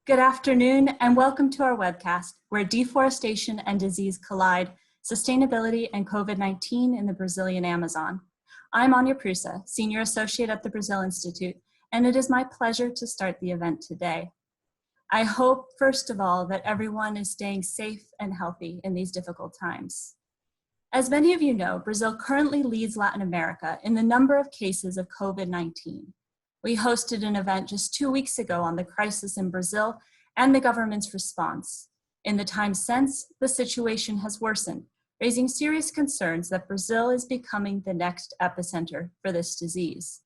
Good afternoon and welcome to our webcast, where deforestation and disease collide, sustainability and COVID-19 in the Brazilian Amazon. I'm Anya Prusa, Senior Associate at the Brazil Institute, and it is my pleasure to start the event today. I hope, first of all, that everyone is staying safe and healthy in these difficult times. As many of you know, Brazil currently leads Latin America in the number of cases of COVID-19. We hosted an event just 2 weeks ago on the crisis in Brazil and the government's response. In the time since, the situation has worsened, raising serious concerns that Brazil is becoming the next epicenter for this disease.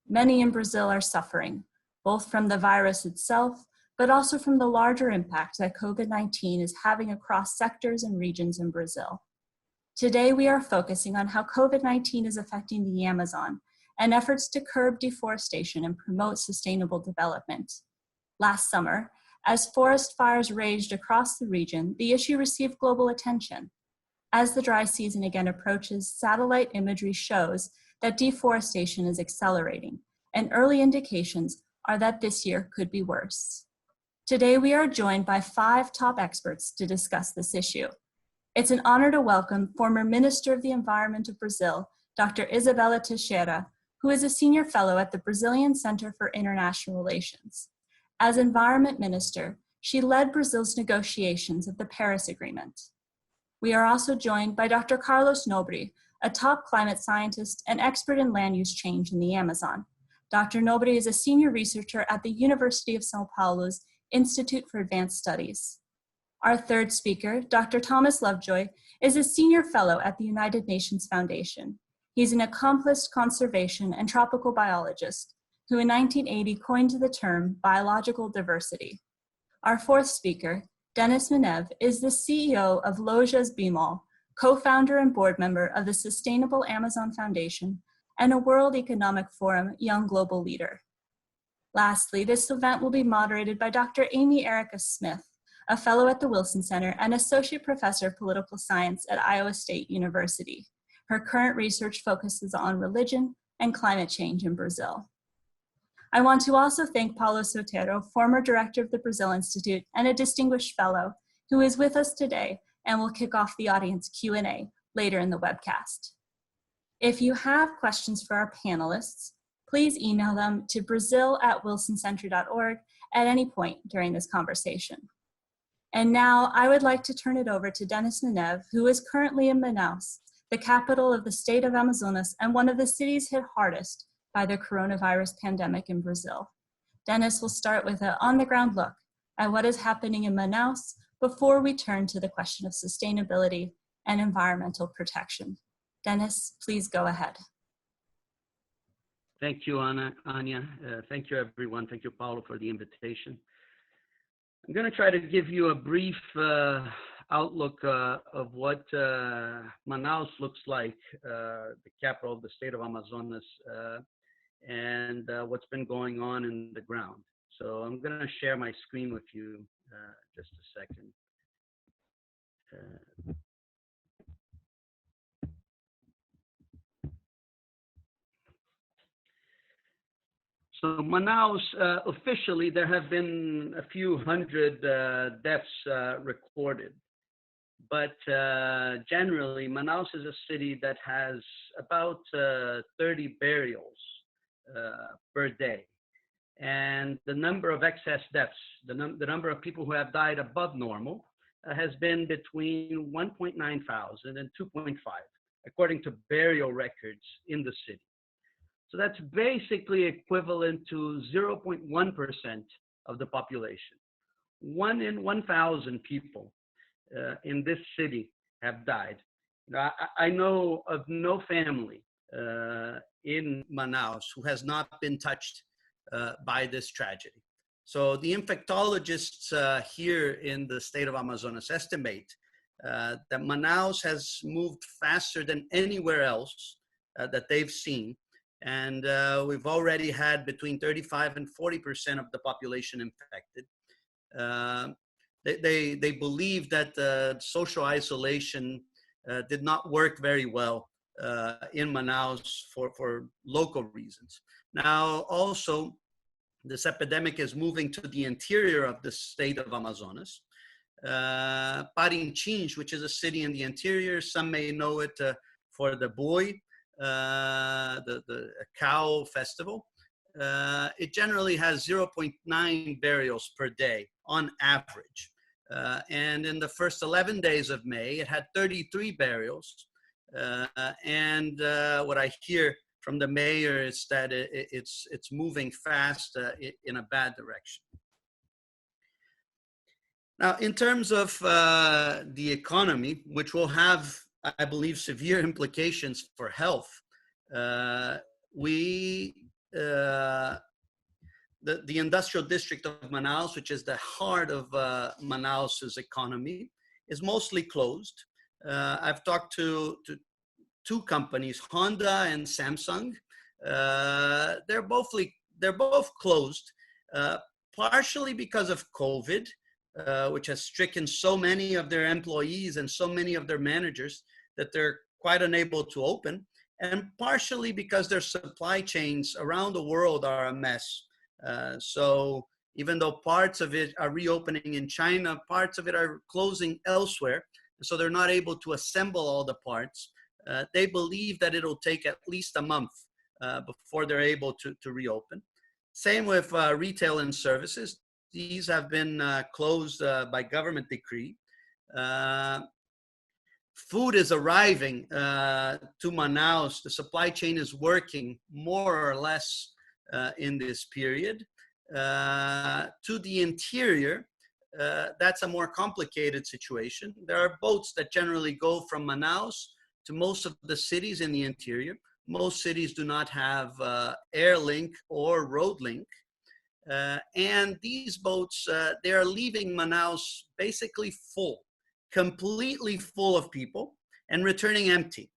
Many in Brazil are suffering, both from the virus itself, but also from the larger impact that COVID-19 is having across sectors and regions in Brazil. Today, we are focusing on how COVID-19 is affecting the Amazon and efforts to curb deforestation and promote sustainable development. Last summer, as forest fires raged across the region, the issue received global attention. As the dry season again approaches, satellite imagery shows that deforestation is accelerating, and early indications are that this year could be worse. Today, we are joined by 5 top experts to discuss this issue. It's an honor to welcome former Minister of the Environment of Brazil, Dr. Isabella Teixeira, who is a senior fellow at the Brazilian Center for International Relations. As Environment Minister, she led Brazil's negotiations of the Paris Agreement. We are also joined by Dr. Carlos Nobre, a top climate scientist and expert in land use change in the Amazon. Dr. Nobre is a senior researcher at the University of São Paulo's Institute for Advanced Studies. Our third speaker, Dr. Tom Lovejoy, is a senior fellow at the United Nations Foundation. He's an accomplished conservation and tropical biologist who in 1980 coined the term biological diversity. Our fourth speaker, Denis Menev, is the CEO of Lojas Bemol, co-founder and board member of the Sustainable Amazon Foundation and a World Economic Forum Young Global Leader. Lastly, this event will be moderated by Dr. Amy Erica Smith, a fellow at the Wilson Center and associate professor of political science at Iowa State University. Her current research focuses on religion and climate change in Brazil. I want to also thank Paulo Sotero, former director of the Brazil Institute and a distinguished fellow, who is with us today and will kick off the audience Q&A later in the webcast. If you have questions for our panelists, please email them to brazil@wilsoncenter.org at any point during this conversation. And now I would like to turn it over to Denis Menev, who is currently in Manaus, the capital of the state of Amazonas and one of the cities hit hardest by the coronavirus pandemic in Brazil. Denis will start with an on-the-ground look at what is happening in Manaus before we turn to the question of sustainability and environmental protection. Denis, please go ahead. Thank you, Anya. Thank you, everyone. Thank you, Paulo, for the invitation. I'm going to try to give you a brief outlook of what Manaus looks like, the capital of the state of Amazonas, and what's been going on in the ground. So I'm going to share my screen with you just a second. So Manaus, officially, there have been a few hundred deaths recorded. But generally, Manaus is a city that has about 30 burials per day. And the number of excess deaths, the number of people who have died above normal, has been between 1.9 thousand and 2.5, according to burial records in the city. So that's basically equivalent to 0.1% of the population. 1 in 1,000 people in this city have died. I know of no family in Manaus who has not been touched by this tragedy. So the infectologists here in the state of Amazonas estimate that Manaus has moved faster than anywhere else that they've seen. And we've already had between 35 and 40% of the population infected. They believe that social isolation did not work very well in Manaus for local reasons. Now, also, This epidemic is moving to the interior of the state of Amazonas. Parintins, which is a city in the interior, some may know it for the boi, the cow festival. It generally has 0.9 burials per day on average. And in the first 11 days of May, it had 33 burials. And what I hear from the mayor is that it's moving fast in a bad direction. Now, in terms of the economy, which will have, I believe, severe implications for health, the industrial district of Manaus, which is the heart of Manaus's economy, is mostly closed. I've talked to two companies, Honda and Samsung. They're both closed, partially because of COVID, which has stricken so many of their employees and so many of their managers that they're quite unable to open, and partially because their supply chains around the world are a mess. So even though parts of it are reopening in China, parts of it are closing elsewhere, so they're not able to assemble all the parts. They believe that it'll take at least a month before they're able to reopen. Same with retail and services. These have been closed by government decree. Food is arriving to Manaus. The supply chain is working more or less in this period. To the interior, that's a more complicated situation. There are boats that generally go from Manaus to most of the cities in the interior. Most cities do not have air link or road link. And these boats, they are leaving Manaus basically full, completely full of people and returning empty,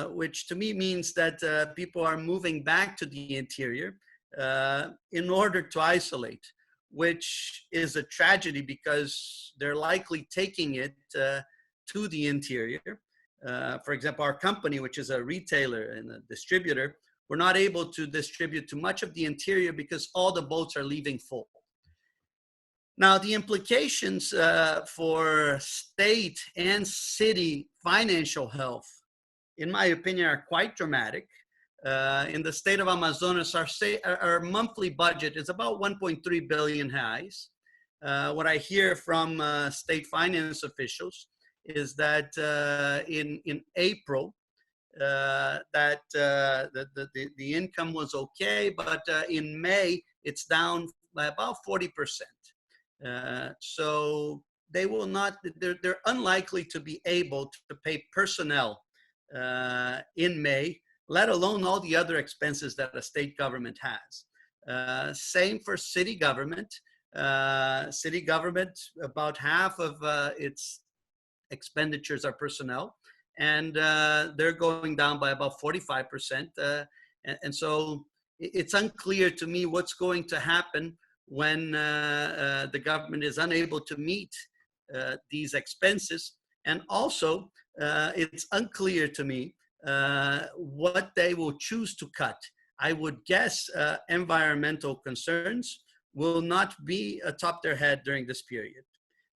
which to me means that people are moving back to the interior in order to isolate, which is a tragedy because they're likely taking it to the interior. For example, our company, which is a retailer and a distributor, we're not able to distribute to much of the interior because all the boats are leaving full. Now, the implications for state and city financial health, in my opinion, are quite dramatic. In the state of Amazonas, our monthly budget is about 1.3 billion reais. What I hear from state finance officials is that in April, that the income was okay, but in May, it's down by about 40%. So they will not, they're unlikely to be able to pay personnel in May, let alone all the other expenses that a state government has. Same for city government. City government, about half of its expenditures are personnel, and they're going down by about 45%. And so it's unclear to me what's going to happen when the government is unable to meet these expenses. And also, it's unclear to me what they will choose to cut. I would guess environmental concerns will not be atop their head during this period.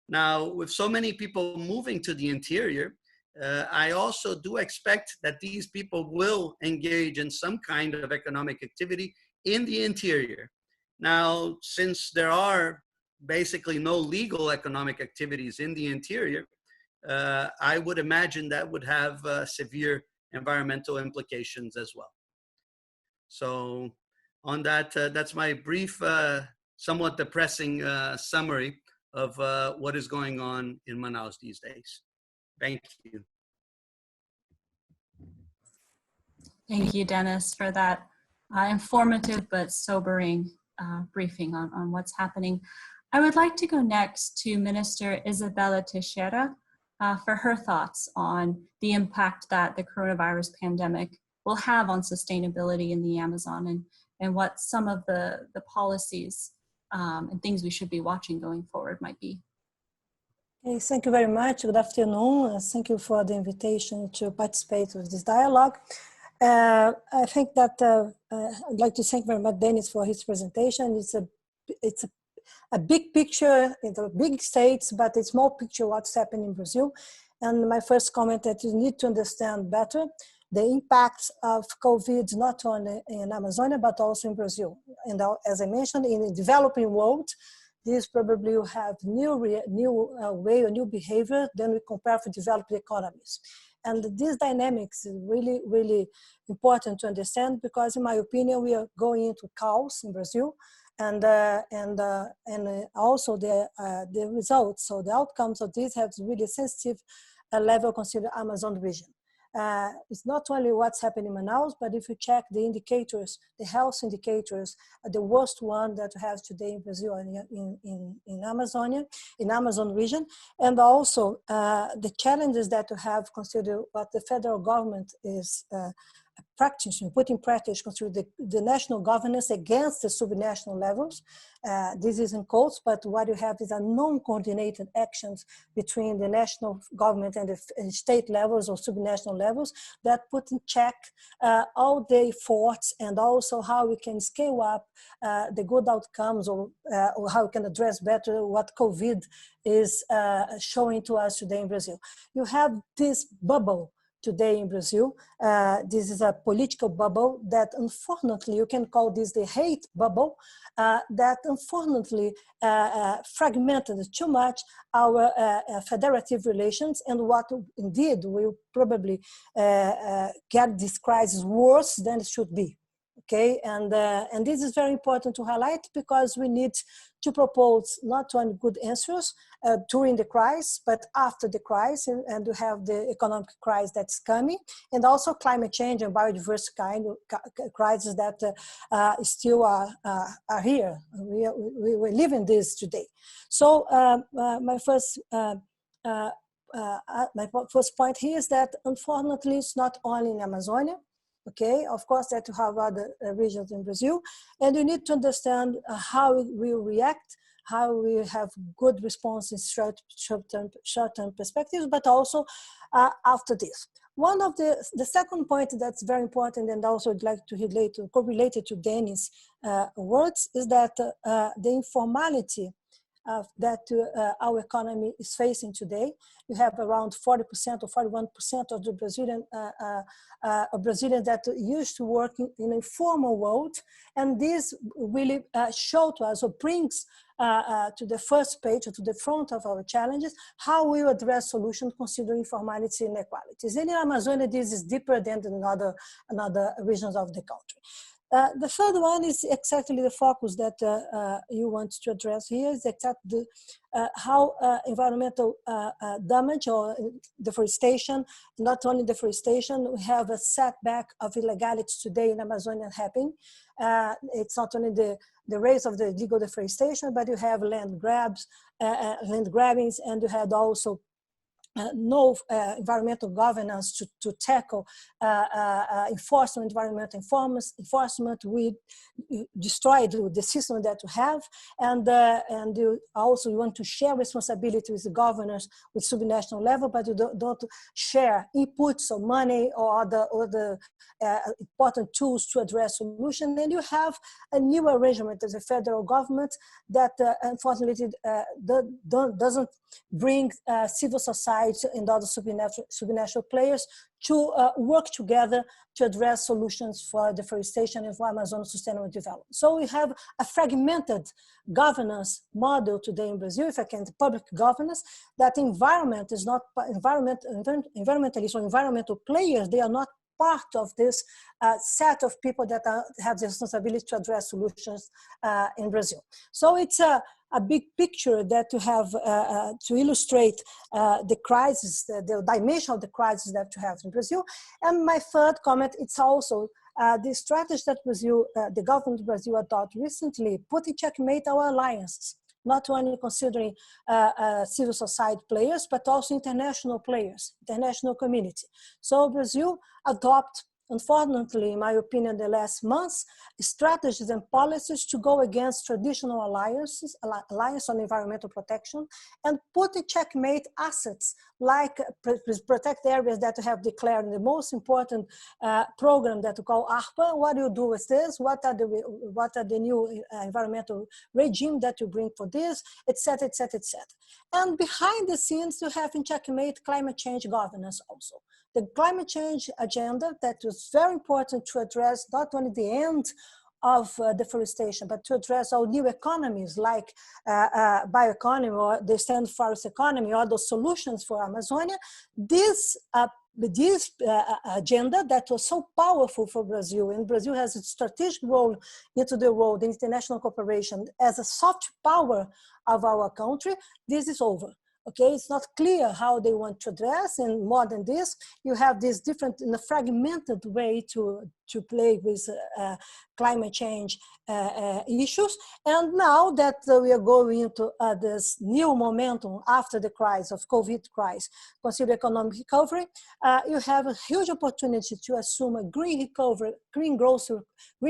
Now, with so many people moving to the interior, I also do expect that these people will engage in some kind of economic activity in the interior. Now, since there are basically no legal economic activities in the interior, I would imagine that would have severe environmental implications as well. So on that, that's my brief, somewhat depressing summary of what is going on in Manaus these days. Thank you. Thank you, Dennis, for that informative but sobering briefing on what's happening. I would like to go next to Minister Isabella Teixeira for her thoughts on the impact that the coronavirus pandemic will have on sustainability in the Amazon and what some of the policies and things we should be watching going forward might be. Okay, thank you very much. Good afternoon. Thank you for the invitation to participate with this dialogue. I think that I'd like to thank very much Dennis for his presentation. It's a big picture in the big states, but it's small picture what's happening in Brazil. And my first comment that you need to understand better the impacts of COVID, not only in Amazonia, but also in Brazil. And as I mentioned, in the developing world, this probably will have new way or new behavior than we compare for developed economies. And these dynamics is really, really important to understand because in my opinion, we are going into chaos in Brazil and also the results, so the outcomes of this have really sensitive level considered Amazon region. It's not only what's happening in Manaus, but if you check the indicators, the health indicators, the worst one that we have today in Brazil and in Amazonia, in Amazon region, and also the challenges that we have considered what the federal government is practicing, put in practice, consider the national governance against the subnational levels. This is in quotes, but what you have is a non-coordinated actions between the national government and the state levels or subnational levels that put in check all the efforts and also how we can scale up the good outcomes or how we can address better what COVID is showing to us today in Brazil. You have this bubble today in Brazil. This is a political bubble that unfortunately, you can call this the hate bubble, that unfortunately fragmented too much our federative relations and what indeed will probably get this crisis worse than it should be. Okay, and this is very important to highlight because we need to propose not only good answers during the crisis, but after the crisis, and to have the economic crisis that's coming, and also climate change and biodiversity kind of crises that still are here. We're living this today. So my first point here is that unfortunately it's not only in Amazonia. Okay, of course that you have other regions in Brazil, and you need to understand how we react, how we have good response in short-term perspectives, but also after this. One of the second point that's very important, and also I'd like to correlate it to Dennis' words, is that the informality that our economy is facing today. You have around 40% or 41% of the Brazilians that used to work in an informal world, and this really shows to us or brings to the first page or to the front of our challenges how we address solutions considering informality and inequalities. And in Amazonia, this is deeper than in other regions of the country. The third one is exactly the focus that you want to address here, is exactly how environmental damage or deforestation, not only deforestation, we have a setback of illegality today in Amazonia happening. It's not only the raise of the legal deforestation, but you have land grabs, land grabbings, and you had also no environmental governance to tackle enforcement, environmental enforcement. We destroyed the system that we have, and you also want to share responsibility with the governors with subnational level, but you don't share inputs or money or other important tools to address solution. And you have a new arrangement as a federal government that unfortunately doesn't bring civil society and other subnational players to work together to address solutions for deforestation and for Amazon sustainable development. So we have a fragmented governance model today in Brazil, if I can, public governance, that environment is not, environmentalists or environmental players, they are not part of this set of people that have the responsibility to address solutions in Brazil. So it's a big picture that you have to illustrate the crisis, the dimension of the crisis that you have in Brazil. And my third comment, it's also the strategy that Brazil, the government of Brazil adopted recently, put in checkmate our alliances, not only considering civil society players, but also international players, international community. So Brazil adopt unfortunately, in my opinion, the last months, strategies and policies to go against traditional alliance on environmental protection and put in checkmate assets like protect areas that we have declared in the most important program that we call ARPA. What do you do with this? What are the new environmental regime that you bring for this, etc., etc., etc. And behind the scenes, you have in checkmate climate change governance also. The climate change agenda that was very important to address not only the end of deforestation, but to address all new economies like bioeconomy or the stand forest economy or those solutions for Amazonia. This agenda that was so powerful for Brazil, and Brazil has a strategic role into the world in international cooperation as a soft power of our country, this is over. Okay, it's not clear how they want to address, and more than this, you have this different, in a fragmented way to play with climate change issues. And now that we are going into this new momentum after the crisis of COVID crisis, consider economic recovery, you have a huge opportunity to assume a green recovery, green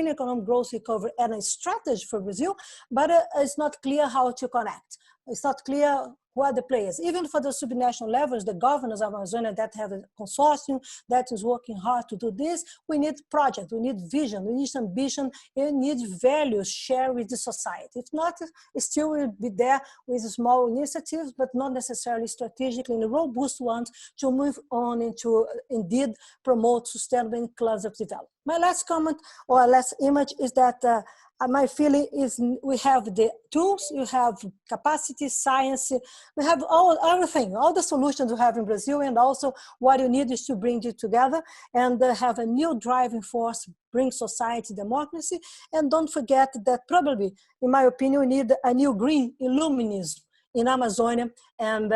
economic growth recovery and a strategy for Brazil, but it's not clear how to connect. It's not clear who are the players. Even for the subnational levels, the governors of Amazonia that have a consortium that is working hard to do this, we need project, we need vision, we need ambition, we need values shared with the society. If not, it still will be there with small initiatives, but not necessarily strategically and robust ones to move on and to indeed promote sustainable and inclusive development. My last comment or last image is that my feeling is we have the tools, you have capacity, science, we have everything, all the solutions we have in Brazil, and also what you need is to bring it together and have a new driving force, bring society, democracy, and don't forget that probably, in my opinion, we need a new green illuminism in Amazonia and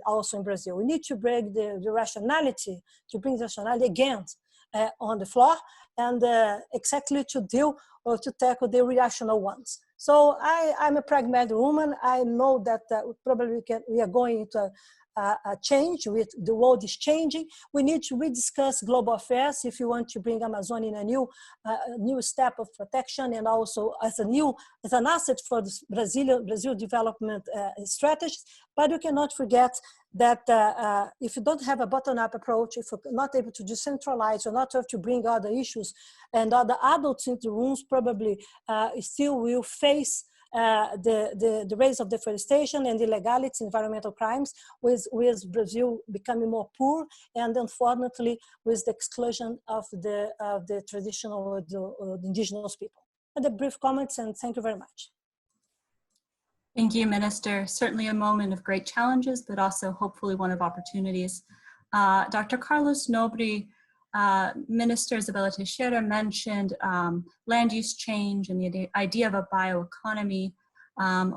also in Brazil. We need to bring the rationality, to bring rationality again on the floor and exactly to deal or to tackle the irrational ones. So I'm a pragmatic woman. I know that probably we are going into a change, with the world is changing. We need to rediscuss global affairs if you want to bring Amazon in a new step of protection, and also as an asset for the Brazil development strategies. But you cannot forget that if you don't have a bottom-up approach, if you're not able to decentralize, you're not able to bring other issues and other adults into rooms, probably still will face the rates of deforestation and illegality, environmental crimes, with Brazil becoming more poor, and unfortunately with the exclusion of the traditional the indigenous people. And the brief comments, and thank you very much. Thank you, Minister. Certainly a moment of great challenges, but also hopefully one of opportunities. Dr. Carlos Nobre, Minister Isabella Teixeira mentioned land use change and the idea of a bioeconomy.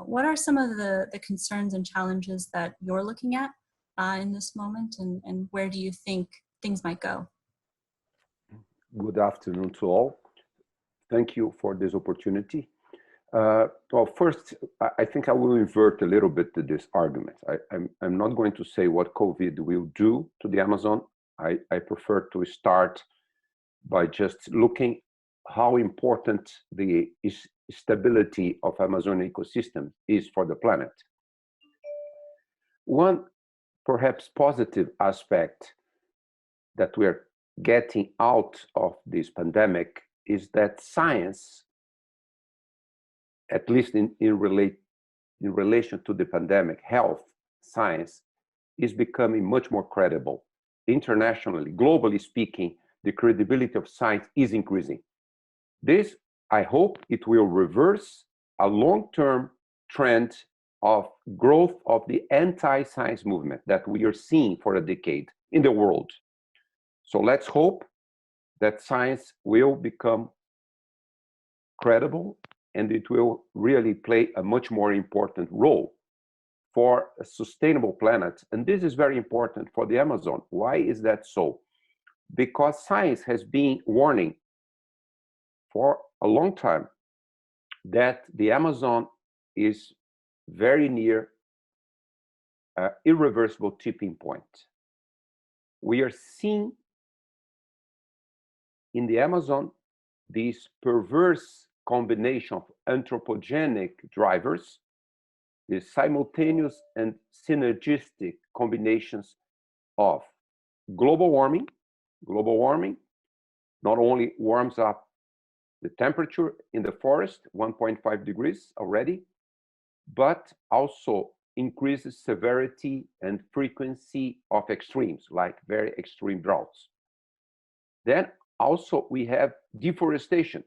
What are some of the concerns and challenges that you're looking at in this moment, and where do you think things might go? Good afternoon to all. Thank you for this opportunity. Well, first, I think I will invert a little bit to this argument. I'm not going to say what COVID will do to the Amazon. I prefer to start by just looking how important the stability of Amazonian ecosystem is for the planet. One perhaps positive aspect that we're getting out of this pandemic is that science, at least in relation to the pandemic, health science is becoming much more credible. Internationally, globally speaking, the credibility of science is increasing. This, I hope, it will reverse a long-term trend of growth of the anti-science movement that we are seeing for a decade in the world. So let's hope that science will become credible and it will really play a much more important role for a sustainable planet. And this is very important for the Amazon. Why is that so? Because science has been warning for a long time that the Amazon is very near an irreversible tipping point. We are seeing in the Amazon, this perverse combination of anthropogenic drivers, the simultaneous and synergistic combinations of global warming not only warms up the temperature in the forest, 1.5 degrees already, but also increases severity and frequency of extremes, like very extreme droughts. Then also we have deforestation.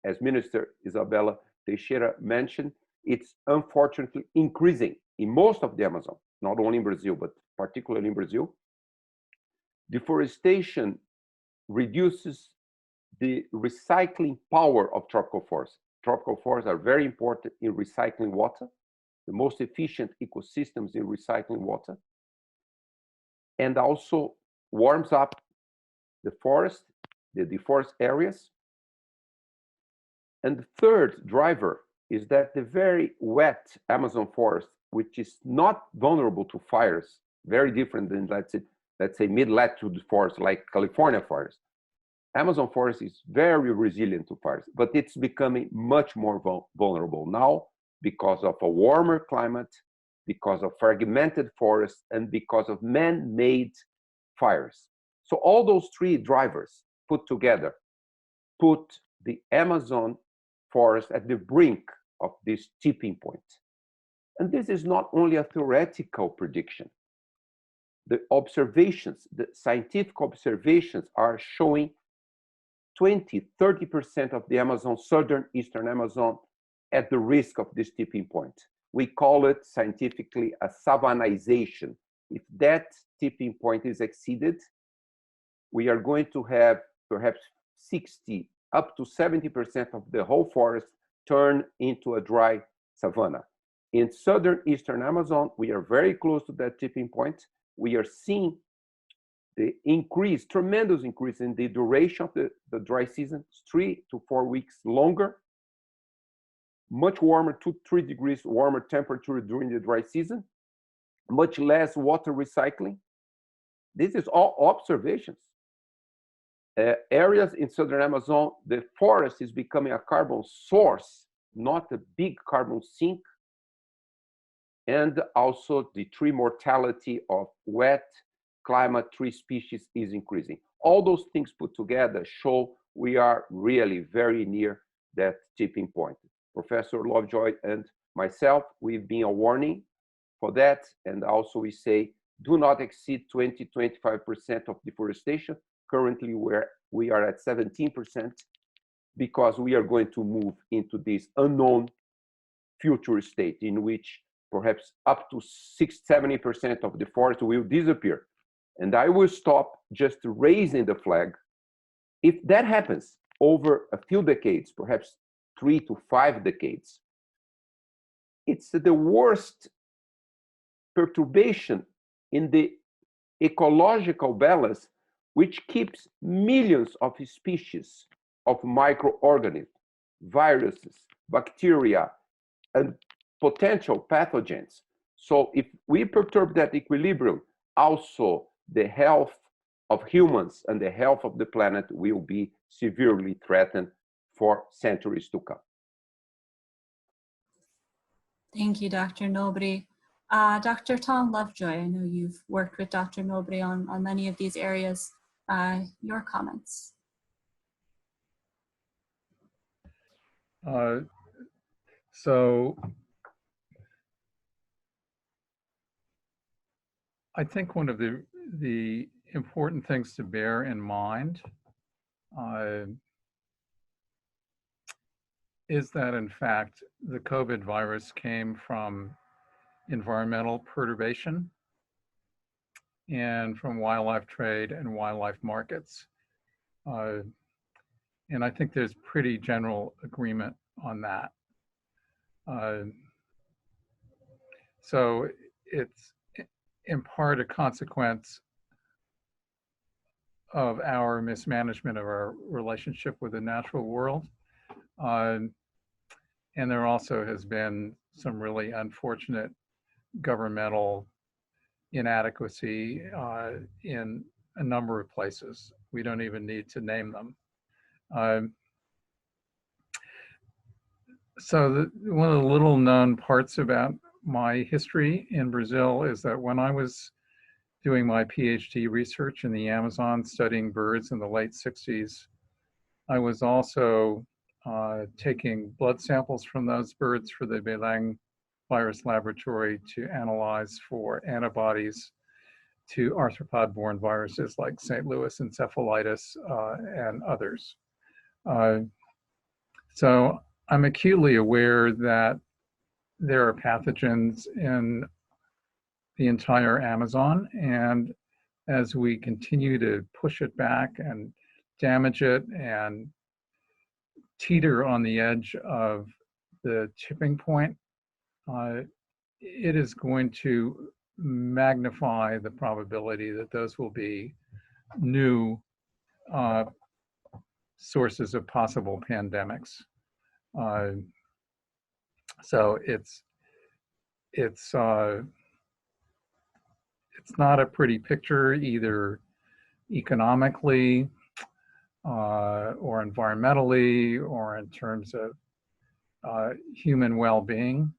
As Minister Isabella Teixeira mentioned, it's unfortunately increasing in most of the Amazon, not only in Brazil, but particularly in Brazil. Deforestation reduces the recycling power of tropical forests. Tropical forests are very important in recycling water, the most efficient ecosystems in recycling water, and also warms up the forest, the deforested areas. And the third driver is that the very wet Amazon forest, which is not vulnerable to fires, very different than, let's say mid-latitude forests like California forest. Amazon forest is very resilient to fires, but it's becoming much more vulnerable now because of a warmer climate, because of fragmented forests, and because of man-made fires. So all those three drivers put together put the Amazon forest at the brink of this tipping point. And this is not only a theoretical prediction. The observations, the scientific observations are showing 20–30% of the Amazon, southern eastern Amazon, at the risk of this tipping point. We call it scientifically a savannization. If that tipping point is exceeded, we are going to have perhaps 60 up to 70% of the whole forest turn into a dry savanna. In southern eastern Amazon, we are very close to that tipping point. We are seeing the increase, tremendous increase in the duration of the dry season, 3 to 4 weeks longer, much warmer, 2 to 3 degrees warmer temperature during the dry season, much less water recycling. This is all observations. Areas in southern Amazon, the forest is becoming a carbon source, not a big carbon sink. And also the tree mortality of wet climate tree species is increasing. All those things put together show we are really very near that tipping point. Professor Lovejoy and myself, we've been a warning for that. And also we say, do not exceed 20–25% of deforestation. Currently, we are at 17% because we are going to move into this unknown future state in which perhaps up to 60–70% of the forest will disappear. And I will stop just raising the flag. If that happens over a few decades, perhaps 3 to 5 decades, it's the worst perturbation in the ecological balance, which keeps millions of species of microorganisms, viruses, bacteria, and potential pathogens. So if we perturb that equilibrium, also the health of humans and the health of the planet will be severely threatened for centuries to come. Thank you, Dr. Nobri. Dr. Tom Lovejoy, I know you've worked with Dr. Nobri on many of these areas. Your comments. So I think one of the important things to bear in mind is that, in fact, the COVID virus came from environmental perturbation and from wildlife trade and wildlife markets. And I think there's pretty general agreement on that. So it's in part a consequence of our mismanagement of our relationship with the natural world. And there also has been some really unfortunate governmental inadequacy in a number of places. We don't even need to name them. So one of the little known parts about my history in Brazil is that when I was doing my PhD research in the Amazon, studying birds in the late 60s, I was also taking blood samples from those birds for the Belém virus laboratory to analyze for antibodies to arthropod-borne viruses like St. Louis encephalitis and others. So I'm acutely aware that there are pathogens in the entire Amazon, and as we continue to push it back and damage it and teeter on the edge of the tipping point, it is going to magnify the probability that those will be new sources of possible pandemics. So it's not a pretty picture either economically or environmentally or in terms of human well-being.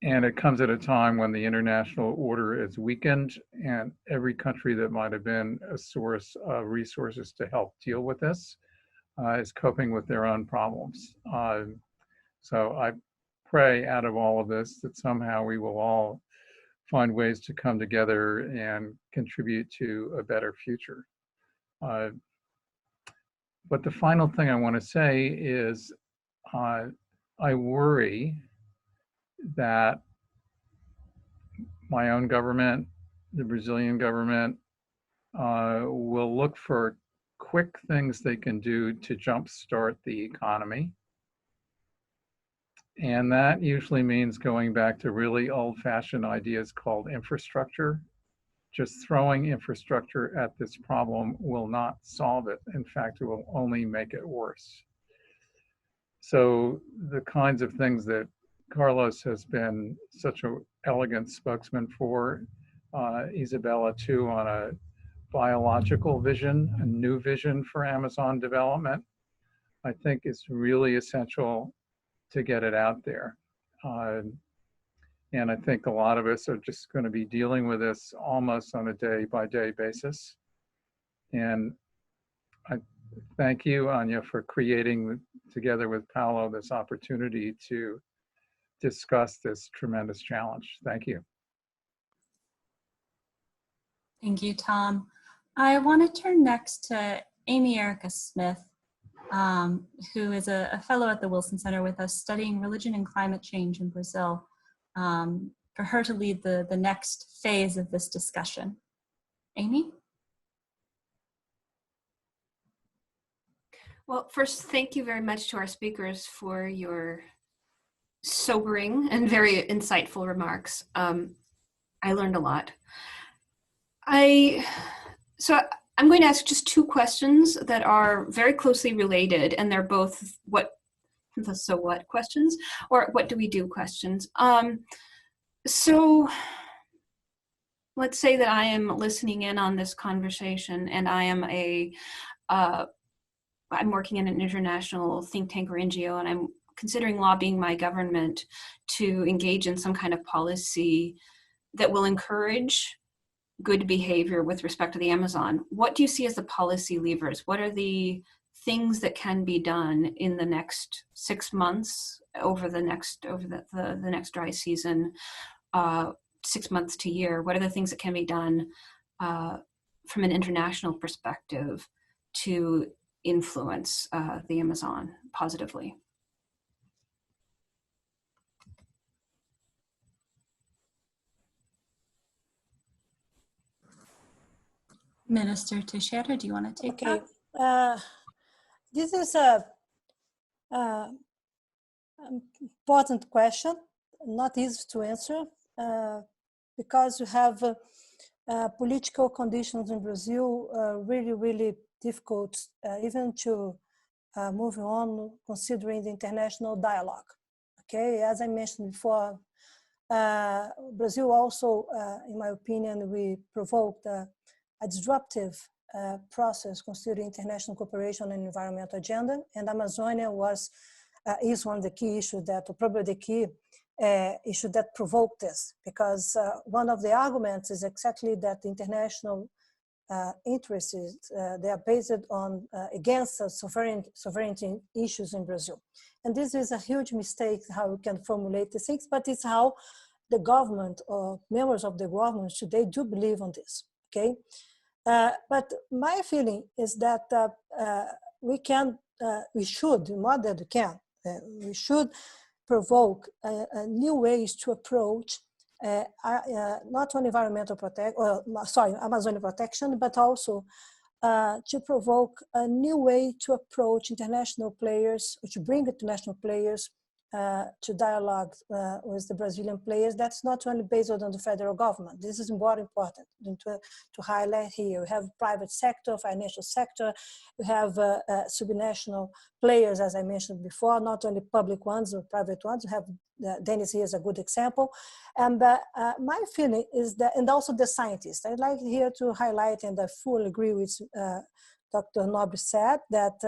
And it comes at a time when the international order is weakened and every country that might have been a source of resources to help deal with this is coping with their own problems. So I pray out of all of this that somehow we will all find ways to come together and contribute to a better future. But the final thing I want to say is I worry that my own government, the Brazilian government, will look for quick things they can do to jumpstart the economy. And that usually means going back to really old-fashioned ideas called infrastructure. Just throwing infrastructure at this problem will not solve it. In fact, it will only make it worse. So the kinds of things that Carlos has been such an elegant spokesman for, Isabella too, on a biological vision, a new vision for Amazon development, I think is really essential to get it out there. And I think a lot of us are just going to be dealing with this almost on a day-by-day basis. And I thank you, Anya, for creating, together with Paolo, this opportunity to discuss this tremendous challenge. Thank you. Thank you, Tom. I want to turn next to Amy Erica Smith, who is a fellow at the Wilson Center with us studying religion and climate change in Brazil, for her to lead the next phase of this discussion. Amy? Well, first, thank you very much to our speakers for your sobering and very insightful remarks. I learned a lot. So I'm going to ask just two questions that are very closely related, and they're both the so what questions, or what do we do questions. So let's say that I am listening in on this conversation, and I am I'm working in an international think tank or NGO, and I'm considering lobbying my government to engage in some kind of policy that will encourage good behavior with respect to the Amazon. What do you see as the policy levers? What are the things that can be done in the next 6 months, over the next dry season, 6 months to year? What are the things that can be done from an international perspective to influence the Amazon positively? Minister Teixeira, do you want to take that? Okay. This is a important question, not easy to answer, because you have political conditions in Brazil really, really difficult, even to move on considering the international dialogue. Okay, as I mentioned before, Brazil also, in my opinion, we provoked a disruptive process considering international cooperation and environmental agenda, and Amazonia is one of the key issues that, or probably the key issue that provoked this, because one of the arguments is exactly that the international interests, they are based on against sovereignty issues in Brazil. And this is a huge mistake how we can formulate the things, but it's how the government or members of the government today do believe on this, okay? But my feeling is that we should, more than we can, we should provoke new ways to approach not only Amazonian protection, but also to provoke a new way to approach international players, or to bring international players to dialogue with the Brazilian players. That's not only based on the federal government. This is more important to highlight here. We have private sector, financial sector, we have subnational players, as I mentioned before, not only public ones or private ones. We have Dennis here is a good example. And my feeling is that, and also the scientists, I'd like here to highlight, and I fully agree with Dr. Nobre said, that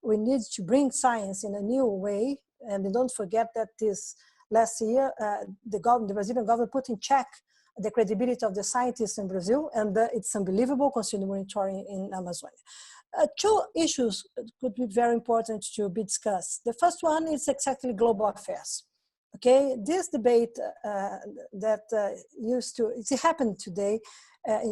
we need to bring science in a new way. And don't forget that this last year, the Brazilian government put in check the credibility of the scientists in Brazil, and it's unbelievable considering monitoring in Amazonia. Two issues could be very important to be discussed. The first one is exactly global affairs. Okay, this debate it happened today,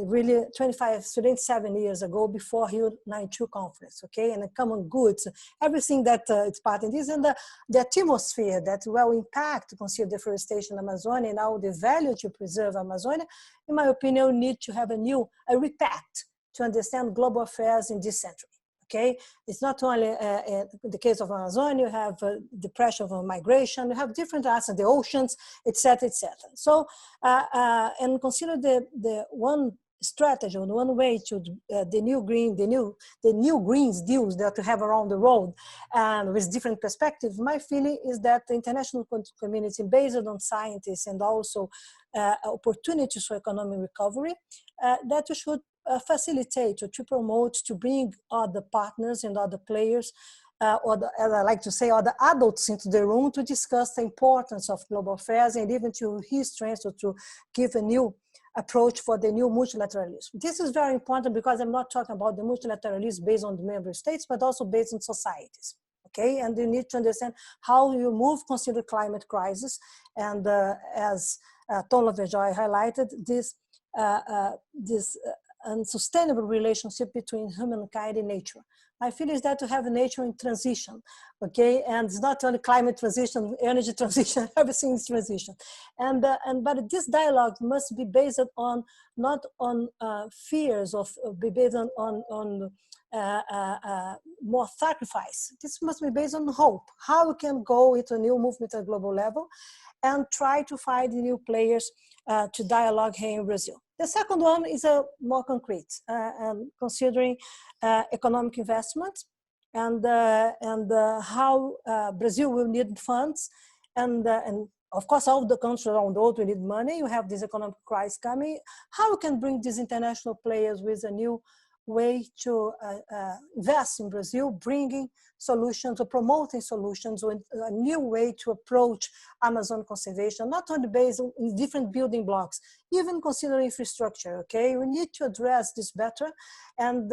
really 27 years ago, before Rio 92 conference, okay, and the common goods, everything that it's part of this, and the atmosphere that will impact, consider deforestation in Amazonia, and now the value to preserve Amazonia, in my opinion, need to have a repact to understand global affairs in this century. Okay, it's not only the case of Amazonia. You have the pressure of migration. You have different aspects, the oceans, etc., etc. So, and consider the one strategy, or one way to the new greens deals that we have around the world, and with different perspectives. My feeling is that the international community, based on scientists and also opportunities for economic recovery, that we should facilitate, or to promote, to bring other partners and other players, as I like to say, other adults into the room to discuss the importance of global affairs, and even to his strengths, or to give a new approach for the new multilateralism. This is very important, because I'm not talking about the multilateralism based on the member states, but also based on societies. Okay, and you need to understand how you move, consider climate crisis, and as Tom Lovejoy highlighted, this unsustainable relationship between humankind and nature. I feel is that to have nature in transition, okay, and it's not only climate transition, energy transition, everything is transition, but this dialogue must be based on not on fears of, be based on more sacrifice. This must be based on hope. How we can go into a new movement at global level, and try to find new players to dialogue here in Brazil. The second one is more concrete, and considering economic investment, and how Brazil will need funds, and of course all the countries around the world will need money. You have this economic crisis coming. How we can bring these international players with a new way to invest in Brazil, bringing solutions or promoting solutions, with a new way to approach Amazon conservation, not only based on different building blocks, even considering infrastructure. Okay, we need to address this better, and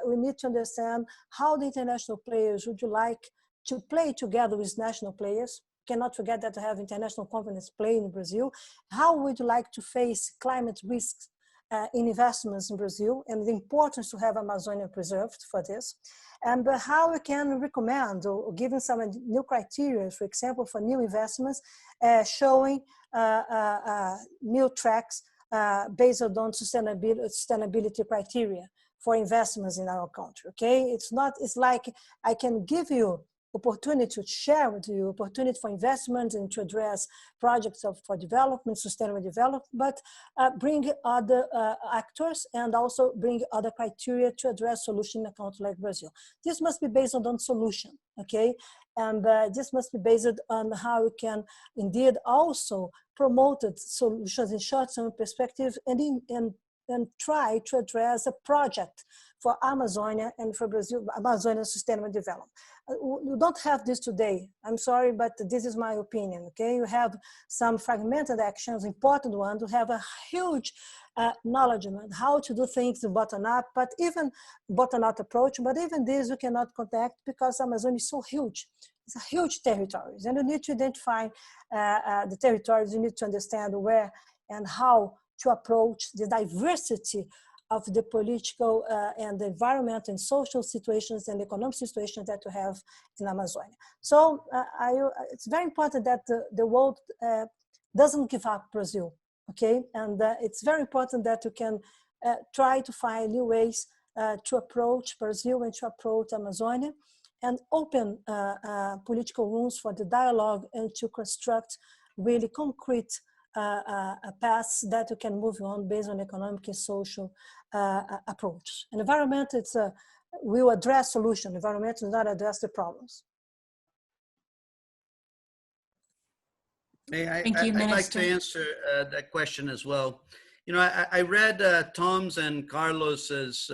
we need to understand how the international players would like to play together with national players. Cannot forget that to have international companies play in Brazil. How would you like to face climate risks in investments in Brazil, and the importance to have Amazonia preserved for this, and how we can recommend or given some new criteria, for example, for new investments, showing new tracks based on sustainability criteria for investments in our country. Okay, it's like I can give you opportunity to share with you, opportunity for investment and to address projects for development, sustainable development, but bring other actors and also bring other criteria to address solution in a country like Brazil. This must be based on solution, okay? And this must be based on how we can indeed also promote solutions in short-term perspective and and try to address a project for Amazonia and for Brazil, Amazonia Sustainable Development. You don't have this today. I'm sorry, but this is my opinion, okay? You have some fragmented actions, important ones, to have a huge knowledge on how to do things bottom up, but even bottom up approach, but even this you cannot contact because Amazon is so huge. It's a huge territory, and you need to identify the territories. You need to understand where and how to approach the diversity of the political and the environment and social situations and economic situations that you have in Amazonia. So it's very important that the world doesn't give up Brazil, okay? And it's very important that you can try to find new ways to approach Brazil and to approach Amazonia and open political rooms for the dialogue and to construct really concrete paths that you can move on based on economic and social approach. And environment, will address solution. Environment does not address the problems. Thank you, I'd like Minister. to answer that question as well. You know, I read Tom's and Carlos's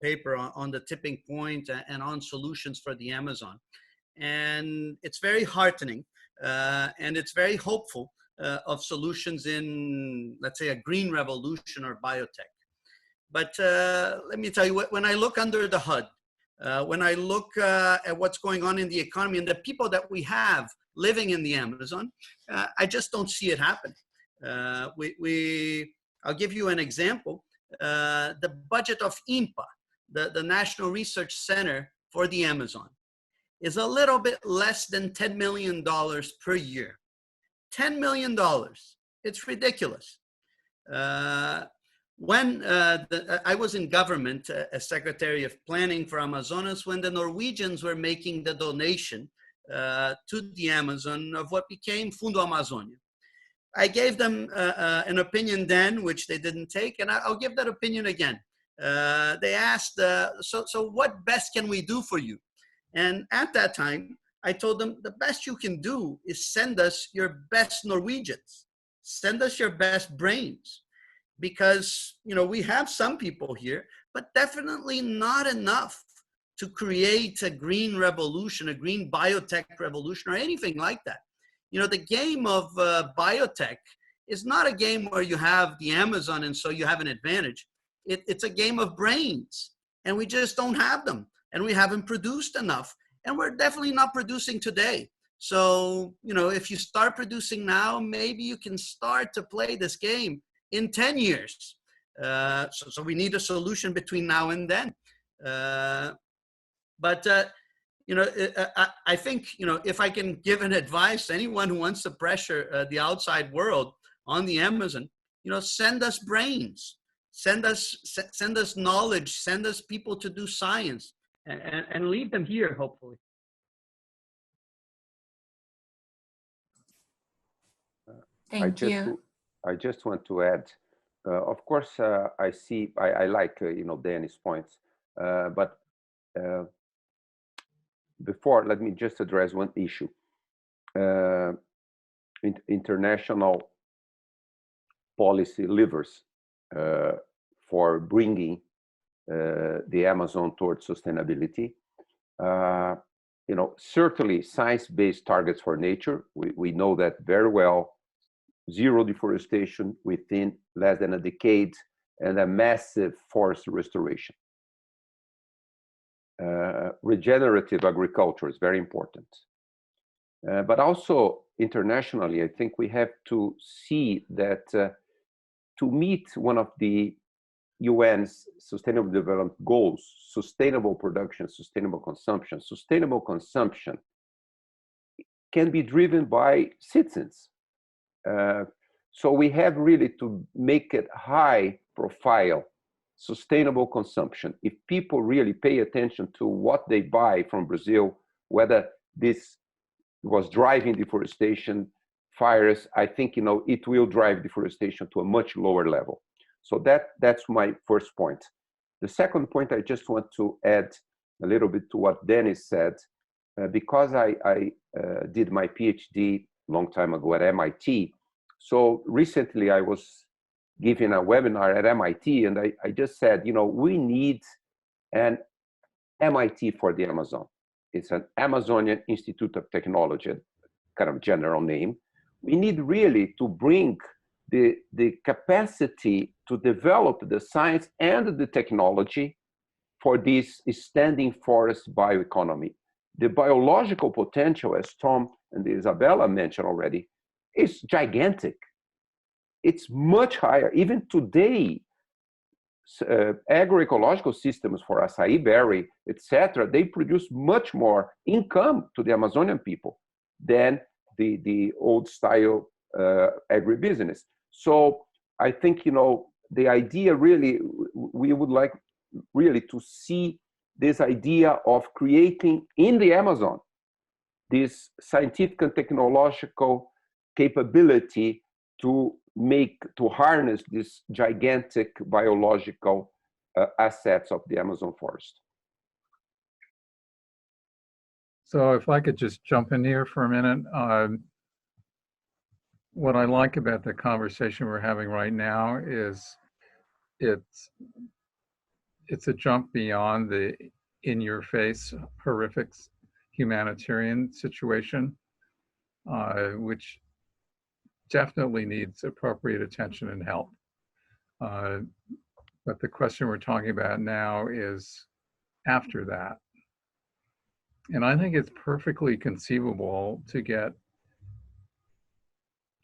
paper on the tipping point and on solutions for the Amazon. And it's very heartening and it's very hopeful of solutions in, let's say, a green revolution or biotech. But let me tell you, when I look under the hood, when I look at what's going on in the economy and the people that we have living in the Amazon, I just don't see it happen. I'll give you an example. The budget of INPA, the National Research Center for the Amazon, is a little bit less than $10 million per year. $10 million. It's ridiculous. When I was in government as Secretary of Planning for Amazonas, when the Norwegians were making the donation to the Amazon of what became Fundo Amazonia. I gave them an opinion then, which they didn't take, and I'll give that opinion again. They asked, so what best can we do for you? And at that time, I told them, the best you can do is send us your best Norwegians. Send us your best brains. Because, you know, we have some people here, but definitely not enough to create a green revolution, a green biotech revolution, or anything like that. You know, the game of biotech is not a game where you have the Amazon and so you have an advantage. It's a game of brains, and we just don't have them, and we haven't produced enough, and we're definitely not producing today. So, you know, if you start producing now, maybe you can start to play this game in 10 years. So we need a solution between now and then. You know, I think, you know, if I can give an advice to anyone who wants to pressure the outside world on the Amazon, you know, send us brains, send us knowledge, send us people to do science, and leave them here, hopefully. Thank you. I just want to add, of course, I like, you know, Danny's points, but before, let me just address one issue. International policy levers for bringing the Amazon towards sustainability. You know, certainly science-based targets for nature. We know that very well. Zero deforestation within less than a decade, and a massive forest restoration. Regenerative agriculture is very important. But also internationally, I think we have to see that to meet one of the UN's Sustainable Development Goals, sustainable production, sustainable consumption can be driven by citizens. So we have really to make it high profile, sustainable consumption. If people really pay attention to what they buy from Brazil, whether this was driving deforestation, fires, I think, you know, it will drive deforestation to a much lower level. So that's my first point. The second point, I just want to add a little bit to what Dennis said, because I did my PhD a long time ago at MIT. So recently I was giving a webinar at MIT, and I just said, you know, we need an MIT for the Amazon. It's an Amazonian Institute of Technology, kind of general name. We need really to bring the capacity to develop the science and the technology for this standing forest bioeconomy. The biological potential, as Tom and Isabella mentioned already, is gigantic. It's much higher. Even today, agroecological systems for acai berry, etc., they produce much more income to the Amazonian people than the old style agribusiness. So I think, you know, the idea really, we would like really to see this idea of creating in the Amazon this scientific and technological capability to harness this gigantic biological assets of the Amazon forest. So if I could just jump in here for a minute. What I like about the conversation we're having right now is it's a jump beyond the in-your-face horrific humanitarian situation, which definitely needs appropriate attention and help. But the question we're talking about now is after that. And I think it's perfectly conceivable to get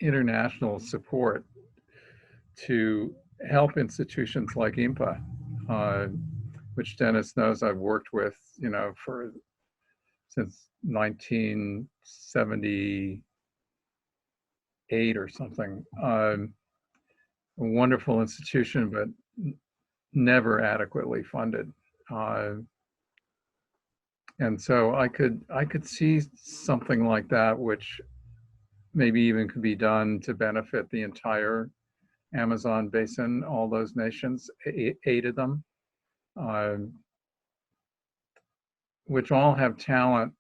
international support to help institutions like INPA, which Dennis knows I've worked with, you know, since 1978 or something. A wonderful institution, but never adequately funded. And so I could see something like that, which maybe even could be done to benefit the entire Amazon basin, all those nations, 8 of them, which all have talent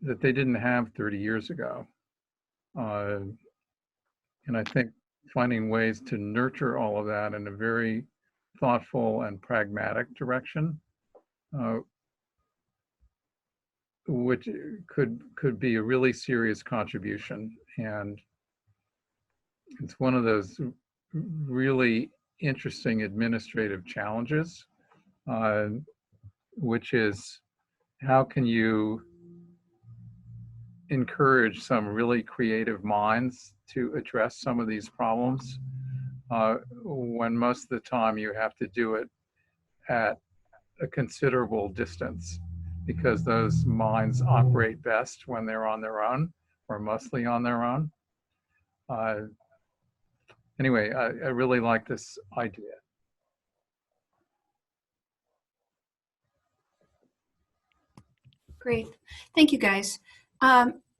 that they didn't have 30 years ago. And I think finding ways to nurture all of that in a very thoughtful and pragmatic direction, which could be a really serious contribution. And it's one of those really interesting administrative challenges, which is how can you encourage some really creative minds to address some of these problems when most of the time you have to do it at a considerable distance, because those minds operate best when they're on their own or mostly on their own. Anyway, I really like this idea. Great. Thank you, guys.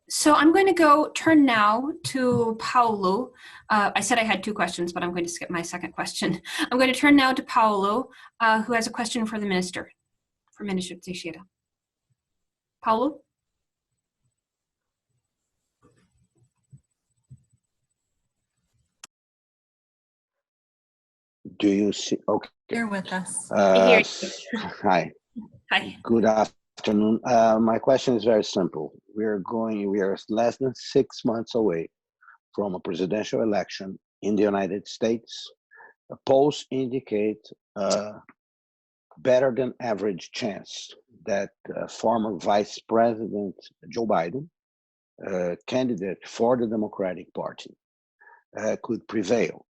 So I'm going to turn now to Paulo. I said I had 2 questions, but I'm going to skip my second question. I'm going to turn now to Paulo, who has a question for the minister, for Minister Teixeira. Paulo? Do you see? Okay. You're with us. Here. Hi. Hi. Good afternoon. My question is very simple. We are less than 6 months away from a presidential election in the United States. The polls indicate a better than average chance that former Vice President Joe Biden, candidate for the Democratic Party, could prevail,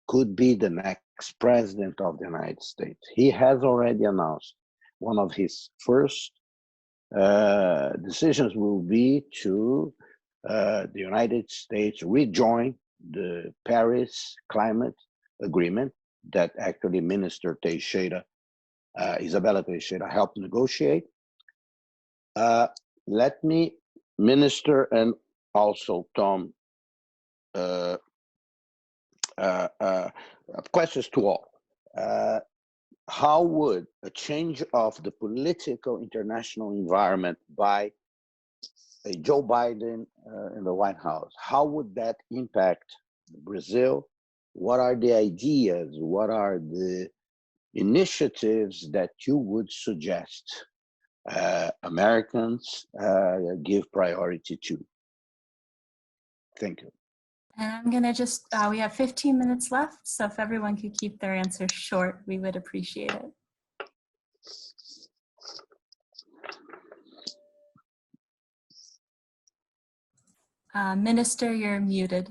could be the next president of the United States. He has already announced one of his first decisions will be to the United States rejoin the Paris Climate Agreement that actually Minister Teixeira, Isabella Teixeira, helped negotiate. Let me, Minister, and also Tom, questions to all. How would a change of the political international environment by Joe Biden in the White House, how would that impact Brazil what are the ideas, what are the initiatives that you would suggest Americans give priority to? Thank you. And I'm gonna just, we have 15 minutes left, so if everyone could keep their answers short, we would appreciate it. Minister, you're muted.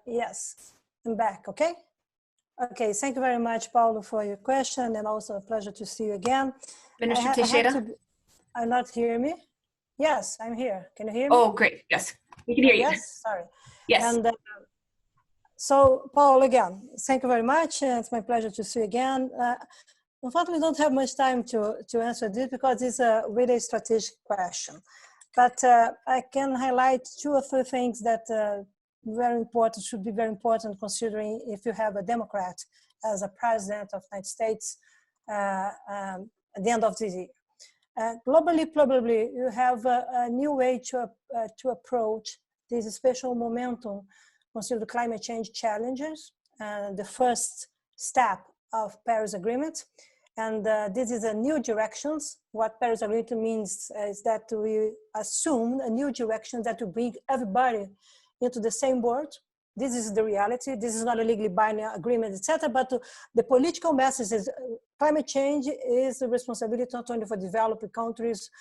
Yes, I'm back, okay? Okay, thank you very much, Paulo, for your question, and also a pleasure to see you again. Minister Teixeira? I'm not hear me? Yes, I'm here. Can you hear me? Oh, great. Yes, we can hear you. Yes, sorry. Yes. And so, Paul, again, thank you very much. It's my pleasure to see you again. Unfortunately, we don't have much time to answer this because it's a really strategic question. But I can highlight 2 or 3 things that very important, should be very important considering if you have a Democrat as a president of the United States at the end of this year. Globally, probably you have a new way to approach this special momentum, consider the climate change challenges, the first step of Paris Agreement. And this is a new directions. What Paris Agreement means is that we assume a new direction that will bring everybody into the same board. This is the reality. This is not a legally binding agreement, etc. But the political message is climate change is the responsibility not only for developing countries.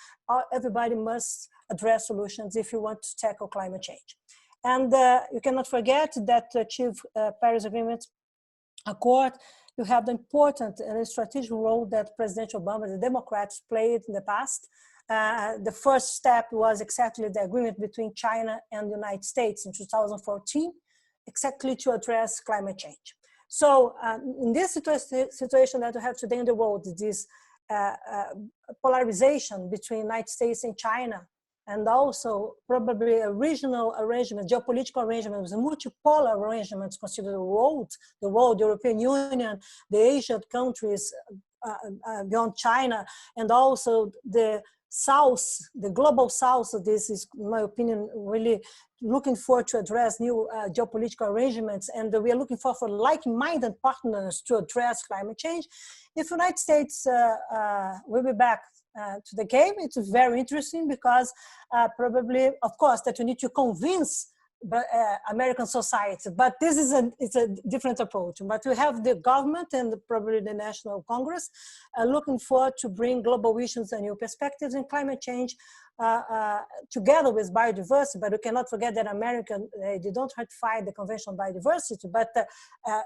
Everybody must address solutions if you want to tackle climate change. And you cannot forget that to achieve Paris Agreement Accord, you have the important and strategic role that President Obama, the Democrats, played in the past. The first step was exactly the agreement between China and the United States in 2014, exactly to address climate change. So in this situation that we have today in the world, this polarization between the United States and China, and also probably a regional arrangement, geopolitical arrangements, multipolar arrangements consider the world, the European Union, the Asian countries beyond China, and also the South, the global South. So this is, in my opinion, really looking forward to address new geopolitical arrangements, and we are looking for like-minded partners to address climate change. If the United States will be back to the game, it's very interesting because probably, of course, that we need to convince American society, but this is it's a different approach. But we have the government and probably the National Congress looking forward to bring global issues and new perspectives in climate change together with biodiversity. But we cannot forget that America, they don't ratify the Convention on Biodiversity, but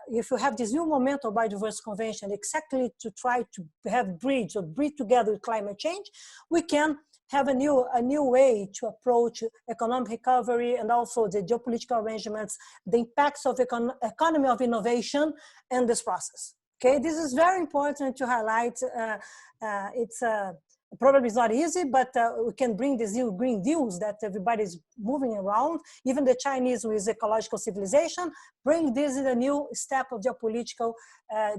if you have this new momentum of Biodiversity Convention exactly to try to have breed together with climate change, we can have a new way to approach economic recovery and also the geopolitical arrangements, the impacts of economy of innovation in this process. Okay, this is very important to highlight. It's probably it's not easy, but we can bring these new green deals that everybody's moving around. Even the Chinese with ecological civilization bring this in a new step of geopolitical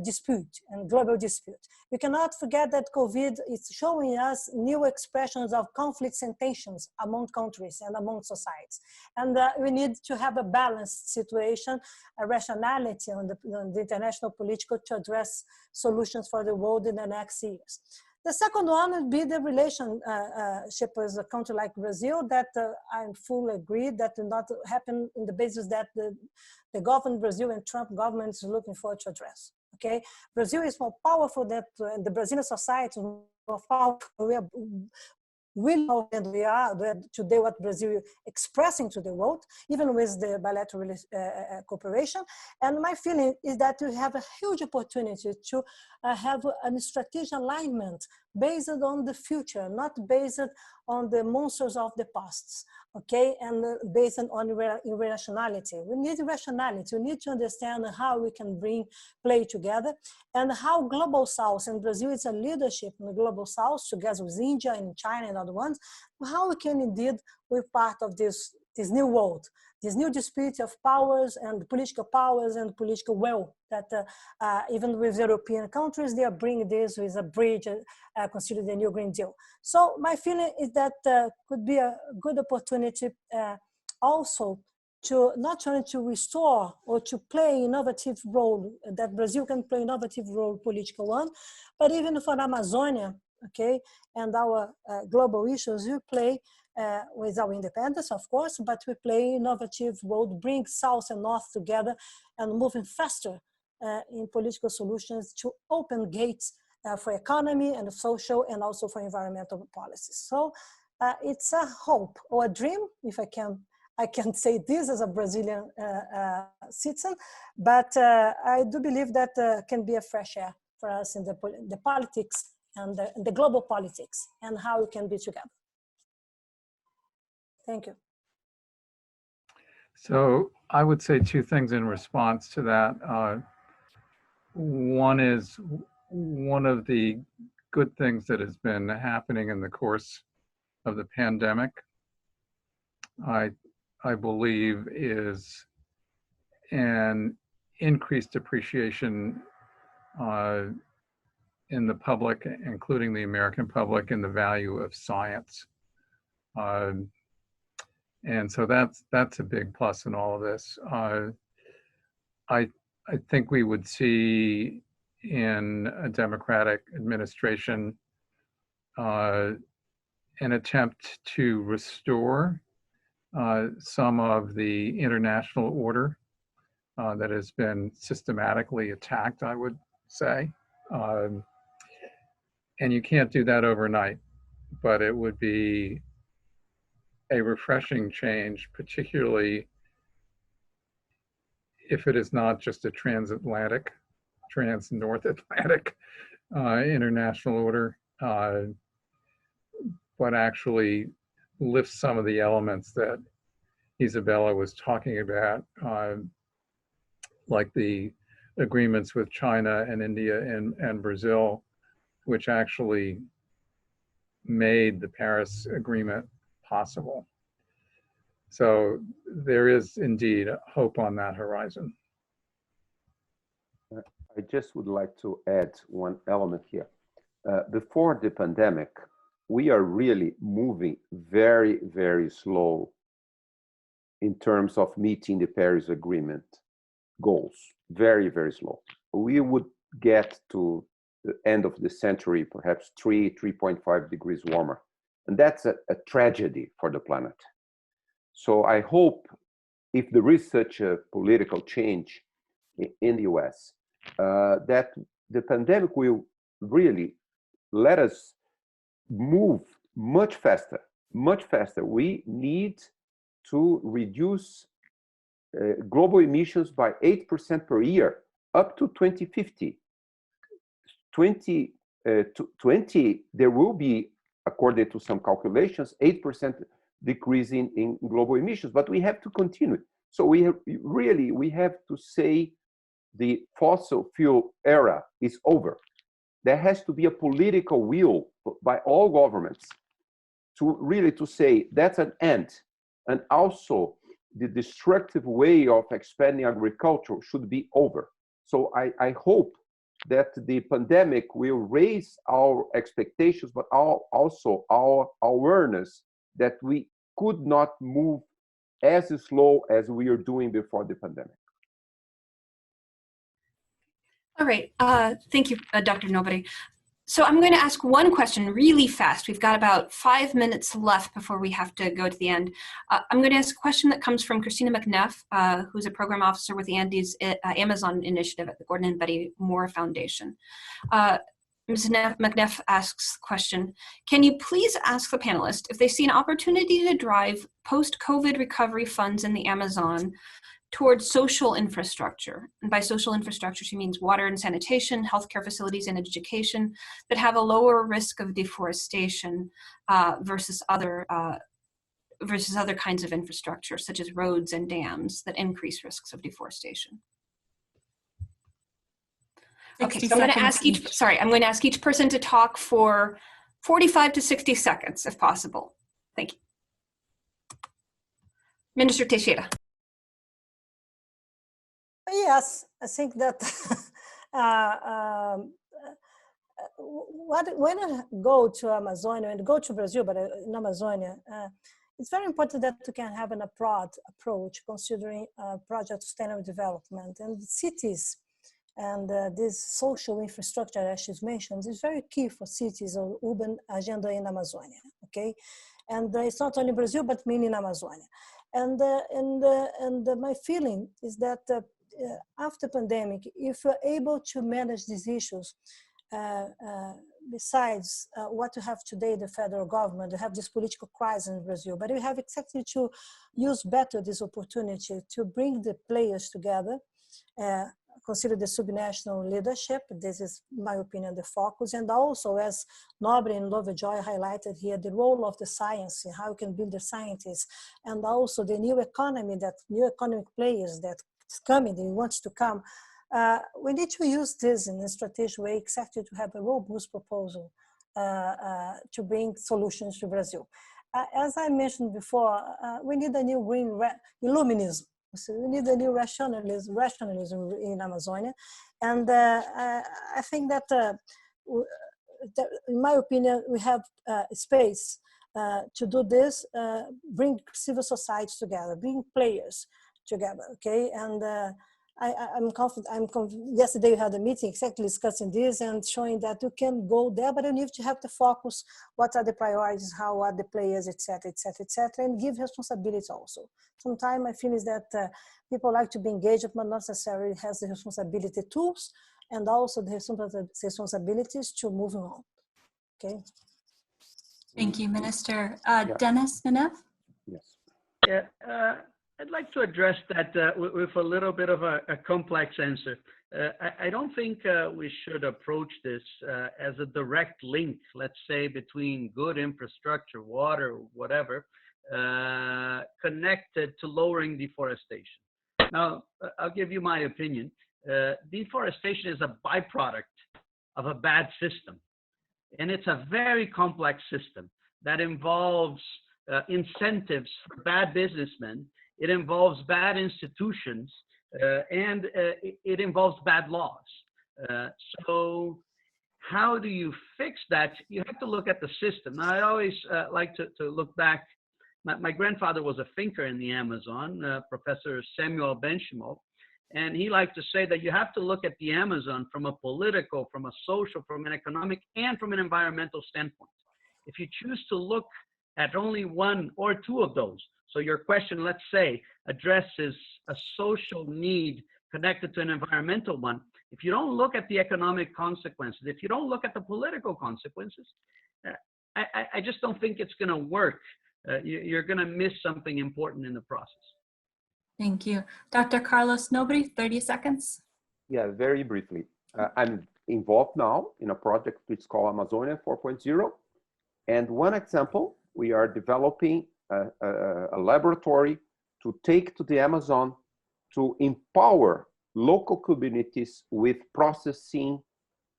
dispute and global dispute. We cannot forget that COVID is showing us new expressions of conflicts and tensions among countries and among societies. And we need to have a balanced situation, a rationality on the international political to address solutions for the world in the next years. The second one would be the relationship with a country like Brazil that I fully agree that will not happen in the basis that the government Brazil and Trump government is looking for to address. Okay, Brazil is more powerful than the Brazilian society is more powerful. We know that we are today what Brazil is expressing to the world, even with the bilateral cooperation. And my feeling is that we have a huge opportunity to have a strategic alignment based on the future, not based on the monsters of the past, okay? And based on irrationality. We need rationality. We need to understand how we can play together and how Global South, and Brazil is a leadership in the Global South together with India and China and other ones, how we can indeed be part of this new world, this new dispute of powers and political powers and political will that even with European countries, they are bringing this with a bridge considered the new Green Deal. So my feeling is that could be a good opportunity also to not only to restore or to play innovative role, that Brazil can play innovative role, political one, but even for Amazonia, okay, and our global issues, we play with our independence, of course, but we play innovative role, bring South and North together and moving faster in political solutions to open gates for economy and social and also for environmental policies. So it's a hope or a dream, if I can say this as a Brazilian citizen, but I do believe that can be a fresh air for us in the politics and the global politics and how we can be together. Thank you. So I would say two things in response to that. One is, one of the good things that has been happening in the course of the pandemic, I believe, is an increased appreciation in the public, including the American public, in the value of science. And so that's a big plus in all of this. I think we would see in a Democratic administration an attempt to restore some of the international order that has been systematically attacked, I would say. And you can't do that overnight, but it would be a refreshing change, particularly if it is not just a trans-North Atlantic international order, but actually lifts some of the elements that Isabella was talking about, like the agreements with China and India and Brazil, which actually made the Paris Agreement possible. So there is indeed hope on that horizon. I just would like to add one element here. Before the pandemic, we are really moving very, very slow in terms of meeting the Paris Agreement goals. Very, very slow. We would get to the end of the century, perhaps 3.5 degrees warmer. And that's a tragedy for the planet. So I hope, if there is such a political change in the US, that the pandemic will really let us move much faster, much faster. We need to reduce global emissions by 8% per year up to 2050. 2020, there will be, according to some calculations, 8% decrease in global emissions, but we have to continue. So we have to say the fossil fuel era is over. There has to be a political will by all governments to say that's an end. And also the destructive way of expanding agriculture should be over. So I hope that the pandemic will raise our expectations, but also our awareness that we could not move as slow as we are doing before the pandemic. All right, thank you, Dr. Nobody. So I'm going to ask one question really fast. We've got about 5 minutes left before we have to go to the end. I'm going to ask a question that comes from Christina McNeff, who's a program officer with the Andes Amazon Initiative at the Gordon and Betty Moore Foundation. Ms. McNeff asks the question, can you please ask the panelists if they see an opportunity to drive post-COVID recovery funds in the Amazon towards social infrastructure? And by social infrastructure, she means water and sanitation, healthcare facilities, and education that have a lower risk of deforestation versus other kinds of infrastructure, such as roads and dams that increase risks of deforestation. Okay, so I'm going to ask each person to talk for 45 to 60 seconds, if possible. Thank you. Minister Teixeira. Yes, I think that when I go to Amazonia and go to Brazil, but in Amazonia, it's very important that we can have a broad approach considering project sustainable development, and cities and this social infrastructure, as she's mentioned, is very key for cities or urban agenda in Amazonia, okay? And it's not only Brazil, but mainly in Amazonia. And my feeling is that after pandemic, if we're able to manage these issues, besides what we have today, the federal government, we have this political crisis in Brazil, but we have exactly to use better this opportunity to bring the players together, consider the subnational leadership. This is, in my opinion, the focus. And also, as Nobre and Lovejoy highlighted here, the role of the science and how we can build the scientists, and also the new economy, that new economic players that is coming, that wants to come. We need to use this in a strategic way, exactly to have a robust proposal to bring solutions to Brazil. As I mentioned before, we need a new green illuminism. So we need a new rationalism in Amazonia. And I think that, in my opinion, we have space to do this, bring civil society together, bring players together, okay? And I'm confident, yesterday we had a meeting exactly discussing this and showing that you can go there, but you need to have the focus, what are the priorities, how are the players, etc., etc., etc., and give responsibility also. Sometimes I feel is that people like to be engaged, but not necessarily has the responsibility tools and also the responsibilities to move on, okay? Thank you, Minister. Yeah. Dennis Menev? Yes. Yeah, I'd like to address that with a little bit of a complex answer. I don't think we should approach this as a direct link, let's say, between good infrastructure, water, whatever, connected to lowering deforestation. Now, I'll give you my opinion. Deforestation is a byproduct of a bad system. And it's a very complex system that involves incentives for bad businessmen. It involves bad institutions, and it involves bad laws. So how do you fix that? You have to look at the system. Now, I always like to look back. My grandfather was a thinker in the Amazon, Professor Samuel Benchimol, and he liked to say that you have to look at the Amazon from a political, from a social, from an economic, and from an environmental standpoint. If you choose to look at only one or two of those, so your question, let's say, addresses a social need connected to an environmental one. If you don't look at the economic consequences, if you don't look at the political consequences, I just don't think it's going to work. You're going to miss something important in the process. Thank you. Dr. Carlos Nobre, 30 seconds. Yeah, very briefly. I'm involved now in a project which is called Amazonia 4.0. And one example, we are developing a laboratory to take to the Amazon to empower local communities with processing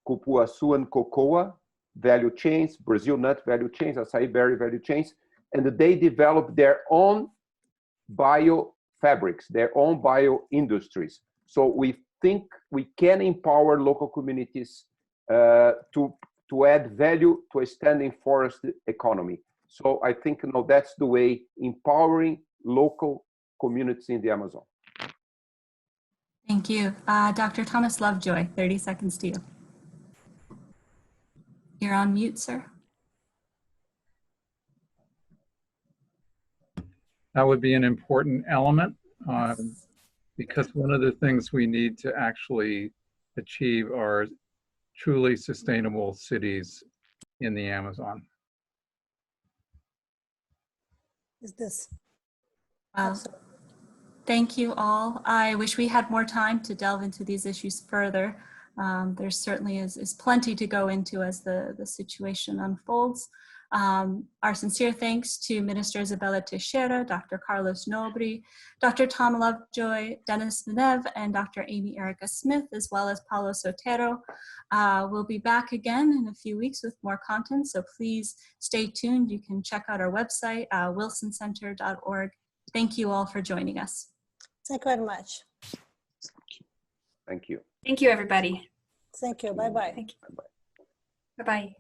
cupuaçu and cocoa value chains, Brazil nut value chains, acai berry value chains, and they develop their own bio fabrics, their own bio industries. So we think we can empower local communities to add value to a standing forest economy. So I think that's the way, empowering local communities in the Amazon. Thank you. Dr. Thomas Lovejoy, 30 seconds to you. You're on mute, sir. That would be an important element because one of the things we need to actually achieve are truly sustainable cities in the Amazon. Is this? Well, thank you all. I wish we had more time to delve into these issues further. There certainly is plenty to go into as the situation unfolds. Our sincere thanks to Minister Isabella Teixeira, Dr. Carlos Nobre, Dr. Tom Lovejoy, Dennis Menev, and Dr. Amy Erica Smith, as well as Paulo Sotero. We'll be back again in a few weeks with more content, so please stay tuned. You can check out our website, wilsoncenter.org. Thank you all for joining us. Thank you very much. Thank you. Thank you, everybody. Thank you. Bye-bye. Thank you. Bye-bye.